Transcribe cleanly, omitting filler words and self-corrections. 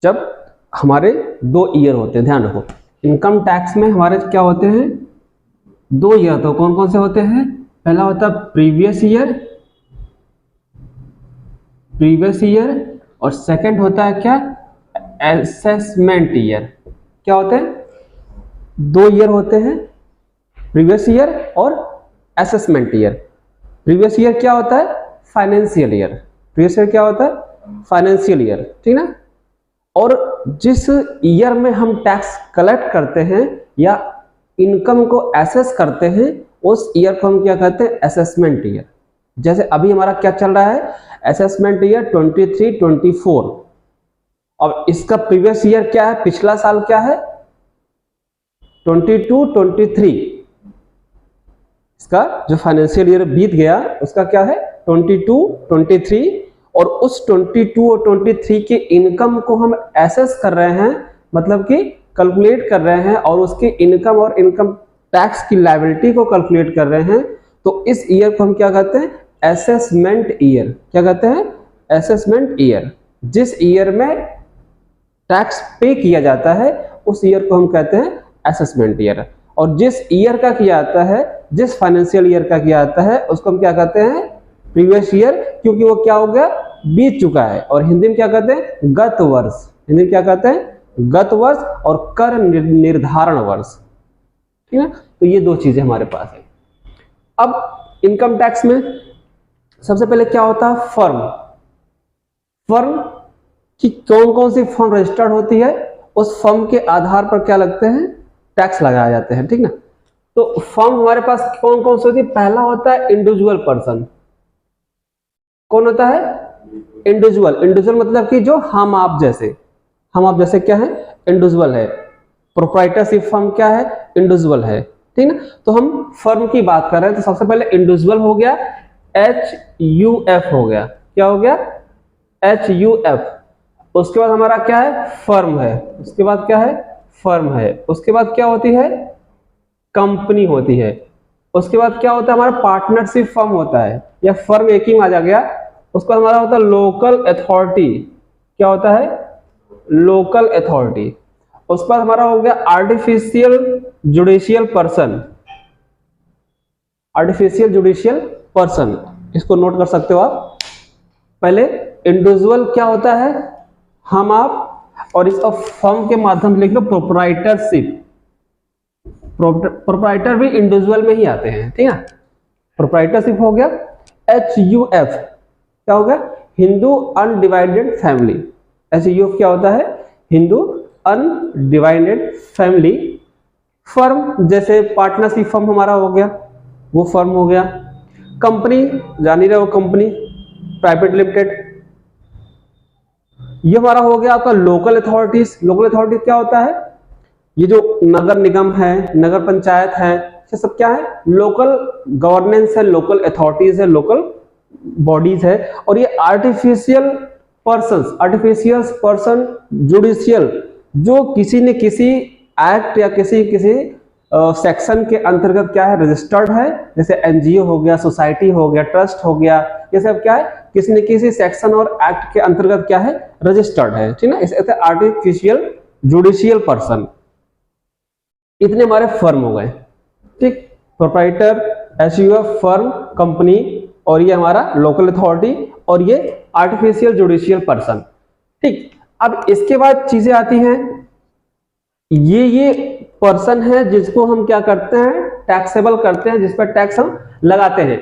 जब हमारे 2 ईयर होते हैं, ध्यान रखो इनकम टैक्स में हमारे क्या होते हैं 2 ईयर। तो कौन कौन से होते हैं? पहला होता है प्रीवियस ईयर और सेकंड होता है क्या? Assessment year. क्या होते हैं? 2 ईयर होते हैं, प्रीवियस ईयर और असेसमेंट ईयर। प्रीवियस ईयर क्या होता है? Financial year. प्रीवियस ईयर क्या होता है? फाइनेंशियल ईयर, ठीक ना। और जिस ईयर में हम टैक्स कलेक्ट करते हैं या इनकम को एसेस करते हैं उस ईयर को हम क्या कहते हैं? Assessment year. जैसे अभी हमारा क्या चल रहा है? Assessment year 23-24। और इसका प्रीवियस ईयर क्या है? पिछला साल क्या है? 22-23। इसका जो फाइनेंशियल ईयर बीत गया उसका क्या है? 22-23। और उस 22 और 23 के इनकम को हम एसेस कर रहे हैं, मतलब कि कैलकुलेट कर रहे हैं और उसके इनकम और इनकम टैक्स की लायबिलिटी को कैलकुलेट कर रहे हैं। तो इस ईयर को हम क्या कहते हैं? Assessment year. क्या कहते हैं? Assessment year. जिस ईयर में टैक्स पे किया जाता है उस ईयर को हम कहते हैं असेसमेंट ईयर। और जिस ईयर का किया जाता है, जिस फाइनेंशियल ईयर का किया जाता है उसको हम क्या कहते हैं? प्रीवियस ईयर, क्योंकि वो क्या हो गया? बीत चुका है। और हिंदी में क्या कहते हैं? गत वर्ष। हिंदी में क्या कहते हैं? गत वर्ष और कर निर्धारण वर्ष, ठीक है। तो ये 2 चीजें हमारे पास है। अब इनकम टैक्स में सबसे पहले क्या होता है? फर्म कि कौन कौन सी फर्म रजिस्टर्ड होती है उस फर्म के आधार पर क्या लगते हैं? टैक्स लगाए जाते हैं, ठीक ना। तो फर्म हमारे पास कौन कौन सी होती है? पहला होता है इंडिविजुअल पर्सन। कौन होता है? इंडिविजुअल मतलब कि जो हम आप जैसे क्या है? इंडिविजुअल है। प्रोप्राइटरशिप फर्म क्या है? इंडिविजुअल है, ठीक ना। तो हम फर्म की बात कर रहे हैं तो सबसे पहले इंडिविजुअल हो गया, HUF हो गया। क्या हो गया? HUF। उसके बाद हमारा क्या है? फर्म है। उसके बाद क्या है? फर्म है। उसके बाद क्या होती है? कंपनी होती है। उसके बाद क्या होता है? हमारा पार्टनरशिप फर्म होता है, या फर्म एक ही में आ गया। उसका हमारा होता है लोकल अथॉरिटी। क्या होता है? Local authority. उसके बाद हमारा हो गया आर्टिफिशियल जुडिशियल पर्सन। इसको नोट कर सकते हो आप। पहले इंडिविजुअल क्या होता है? हम आप। और इसका फर्म के माध्यम से लिख लो प्रोप्राइटरशिप। प्रोप्राइटर भी इंडिविजुअल में ही आते हैं, ठीक है। प्रोप्राइटरशिप हो गया। HUF क्या हो गया? Hindu undivided family. HUF क्या होता है? Hindu undivided family. फर्म जैसे पार्टनरशिप फर्म हमारा हो गया, वो फर्म हो गया। कंपनी जान ही रहे हो, कंपनी प्राइवेट लिमिटेड। ये हमारा हो गया आपका लोकल अथॉरिटीज। लोकल अथॉरिटी क्या होता है? ये जो नगर निगम है, नगर पंचायत है, ये सब क्या है? लोकल गवर्नेंस है, लोकल अथॉरिटीज है, लोकल बॉडीज है। और ये आर्टिफिशियल पर्सन जुडिशियल, जो किसी न किसी एक्ट या किसी सेक्शन के अंतर्गत क्या है? रजिस्टर्ड है। जैसे NGO हो गया, सोसाइटी हो गया, ट्रस्ट हो गया, ये सब क्या है? किसी न किसी सेक्शन और एक्ट के अंतर्गत क्या है? रजिस्टर्ड है, ठीक ना। इसे आर्टिफिशियल जुडिशियल पर्सन। इतने हमारे फर्म हो गए, ठीक। प्रोप्राइटर, HUF, फर्म, कंपनी, और ये हमारा लोकल अथॉरिटी, और ये आर्टिफिशियल जुडिशियल पर्सन, ठीक। अब इसके बाद चीजें आती हैं। ये पर्सन है जिसको हम क्या करते हैं? टैक्सेबल करते हैं, जिस पर टैक्स हम लगाते हैं।